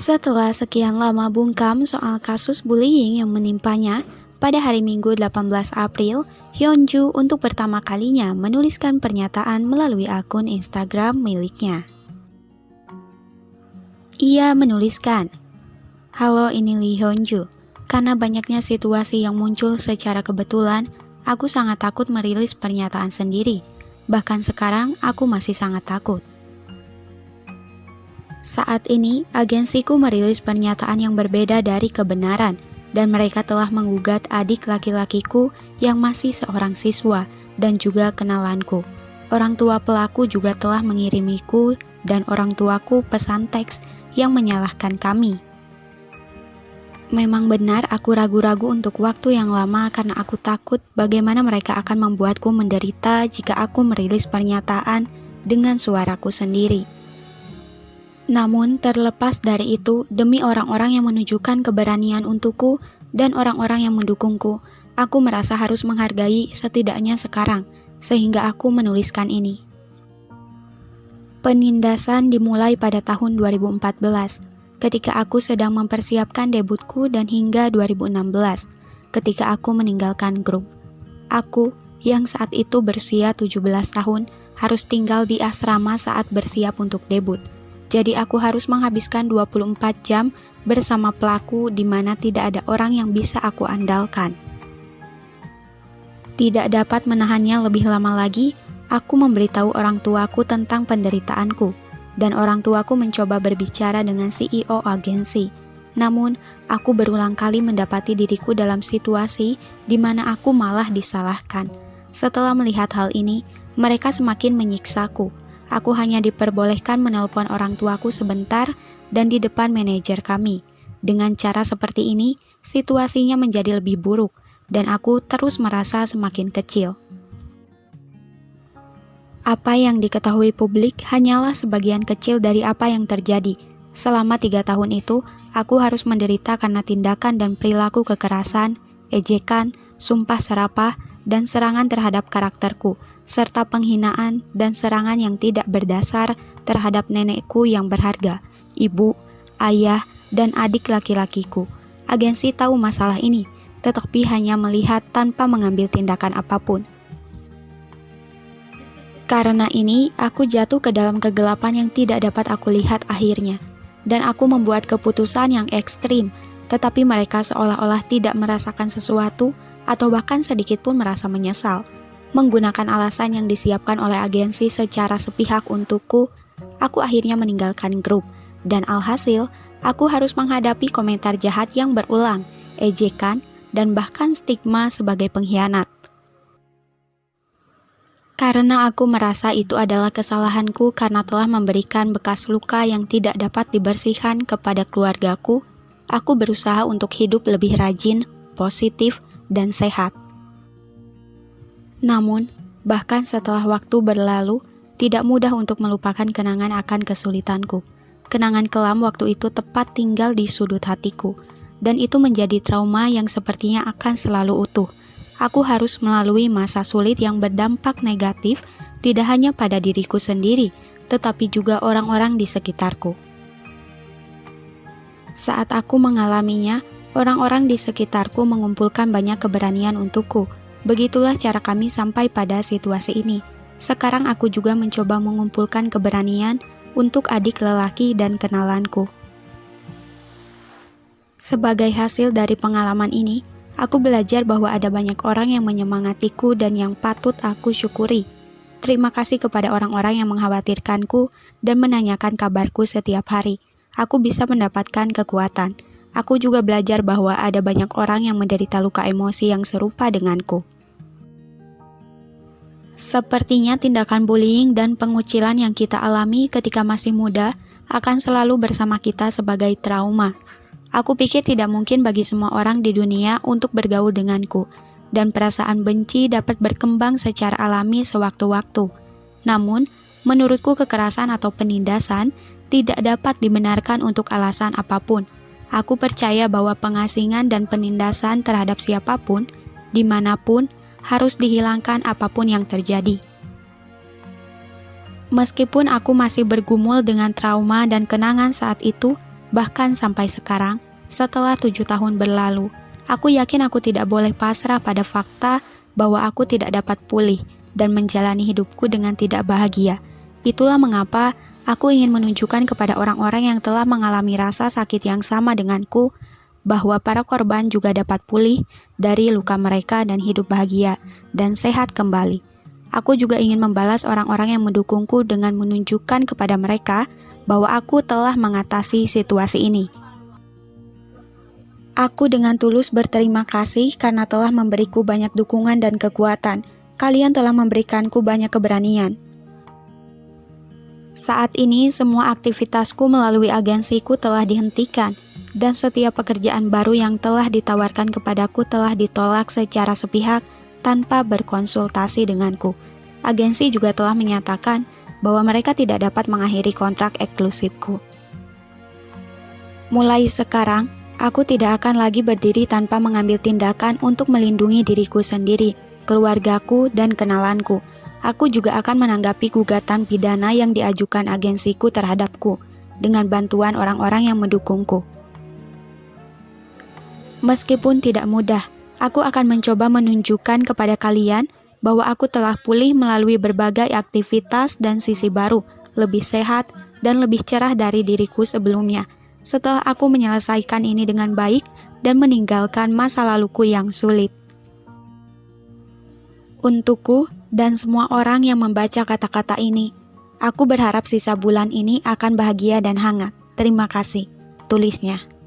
Setelah sekian lama bungkam soal kasus bullying yang menimpanya, pada hari Minggu 18 April, Hyunju untuk pertama kalinya menuliskan pernyataan melalui akun Instagram miliknya. Ia menuliskan, "Halo, ini Lee Hyunju. Karena banyaknya situasi yang muncul secara kebetulan, aku sangat takut merilis pernyataan sendiri. Bahkan sekarang aku masih sangat takut. Saat ini, agensiku merilis pernyataan yang berbeda dari kebenaran, dan mereka telah menggugat adik laki-lakiku yang masih seorang siswa dan juga kenalanku. Orang tua pelaku juga telah mengirimiku dan orang tuaku pesan teks yang menyalahkan kami. Memang benar aku ragu-ragu untuk waktu yang lama karena aku takut bagaimana mereka akan membuatku menderita jika aku merilis pernyataan dengan suaraku sendiri. Namun terlepas dari itu, demi orang-orang yang menunjukkan keberanian untukku dan orang-orang yang mendukungku, aku merasa harus menghargai setidaknya sekarang, sehingga aku menuliskan ini. Penindasan dimulai pada tahun 2014, ketika aku sedang mempersiapkan debutku dan hingga 2016, ketika aku meninggalkan grup. Aku, yang saat itu berusia 17 tahun, harus tinggal di asrama saat bersiap untuk debut. Jadi aku harus menghabiskan 24 jam bersama pelaku di mana tidak ada orang yang bisa aku andalkan. Tidak dapat menahannya lebih lama lagi, aku memberitahu orang tuaku tentang penderitaanku, dan orang tuaku mencoba berbicara dengan CEO agensi. Namun, aku berulang kali mendapati diriku dalam situasi di mana aku malah disalahkan. Setelah melihat hal ini, mereka semakin menyiksaku. Aku hanya diperbolehkan menelpon orang tuaku sebentar dan di depan manajer kami. Dengan cara seperti ini, situasinya menjadi lebih buruk dan aku terus merasa semakin kecil. Apa yang diketahui publik hanyalah sebagian kecil dari apa yang terjadi. Selama 3 tahun itu, aku harus menderita karena tindakan dan perilaku kekerasan, ejekan, sumpah serapah, dan serangan terhadap karakterku, serta penghinaan dan serangan yang tidak berdasar terhadap nenekku yang berharga, ibu, ayah, dan adik laki-lakiku. Agensi tahu masalah ini, tetapi hanya melihat tanpa mengambil tindakan apapun. Karena ini, aku jatuh ke dalam kegelapan yang tidak dapat aku lihat akhirnya, dan aku membuat keputusan yang ekstrim, tetapi mereka seolah-olah tidak merasakan sesuatu atau bahkan sedikit pun merasa menyesal. Menggunakan alasan yang disiapkan oleh agensi secara sepihak untukku, aku akhirnya meninggalkan grup, dan alhasil, aku harus menghadapi komentar jahat yang berulang, ejekan, dan bahkan stigma sebagai pengkhianat. Karena aku merasa itu adalah kesalahanku karena telah memberikan bekas luka yang tidak dapat dibersihkan kepada keluargaku, aku berusaha untuk hidup lebih rajin, positif, dan sehat. Namun, bahkan setelah waktu berlalu, tidak mudah untuk melupakan kenangan akan kesulitanku. Kenangan kelam waktu itu tepat tinggal di sudut hatiku, dan itu menjadi trauma yang sepertinya akan selalu utuh. Aku harus melalui masa sulit yang berdampak negatif tidak hanya pada diriku sendiri, tetapi juga orang-orang di sekitarku. Saat aku mengalaminya, orang-orang di sekitarku mengumpulkan banyak keberanian untukku. Begitulah cara kami sampai pada situasi ini. Sekarang aku juga mencoba mengumpulkan keberanian untuk adik lelaki dan kenalanku. Sebagai hasil dari pengalaman ini, aku belajar bahwa ada banyak orang yang menyemangatiku dan yang patut aku syukuri. Terima kasih kepada orang-orang yang mengkhawatirkanku dan menanyakan kabarku setiap hari. Aku bisa mendapatkan kekuatan. Aku juga belajar bahwa ada banyak orang yang menderita luka emosi yang serupa denganku. Sepertinya tindakan bullying dan pengucilan yang kita alami ketika masih muda akan selalu bersama kita sebagai trauma. Aku pikir tidak mungkin bagi semua orang di dunia untuk bergaul denganku, dan perasaan benci dapat berkembang secara alami sewaktu-waktu. Namun, menurutku kekerasan atau penindasan tidak dapat dibenarkan untuk alasan apapun. Aku percaya bahwa pengasingan dan penindasan terhadap siapapun, dimanapun, harus dihilangkan apapun yang terjadi. Meskipun aku masih bergumul dengan trauma dan kenangan saat itu, Bahkan sampai sekarang, setelah 7 tahun berlalu, aku yakin aku tidak boleh pasrah pada fakta bahwa aku tidak dapat pulih dan menjalani hidupku dengan tidak bahagia. Itulah mengapa aku ingin menunjukkan kepada orang-orang yang telah mengalami rasa sakit yang sama denganku, bahwa para korban juga dapat pulih dari luka mereka dan hidup bahagia dan sehat kembali. Aku juga ingin membalas orang-orang yang mendukungku dengan menunjukkan kepada mereka bahwa aku telah mengatasi situasi ini. Aku dengan tulus berterima kasih karena telah memberiku banyak dukungan dan kekuatan. Kalian telah memberikanku banyak keberanian. Saat ini semua aktivitasku melalui agensiku telah dihentikan dan setiap pekerjaan baru yang telah ditawarkan kepadaku telah ditolak secara sepihak tanpa berkonsultasi denganku. Agensi juga telah menyatakan bahwa mereka tidak dapat mengakhiri kontrak eksklusifku. Mulai sekarang, aku tidak akan lagi berdiri tanpa mengambil tindakan untuk melindungi diriku sendiri, keluargaku, dan kenalanku. Aku juga akan menanggapi gugatan pidana yang diajukan agensiku terhadapku dengan bantuan orang-orang yang mendukungku. Meskipun tidak mudah, aku akan mencoba menunjukkan kepada kalian bahwa aku telah pulih melalui berbagai aktivitas dan sisi baru, lebih sehat, dan lebih cerah dari diriku sebelumnya. Setelah aku menyelesaikan ini dengan baik dan meninggalkan masa laluku yang sulit. Untukku dan semua orang yang membaca kata-kata ini, aku berharap sisa bulan ini akan bahagia dan hangat. Terima kasih. Tulisnya.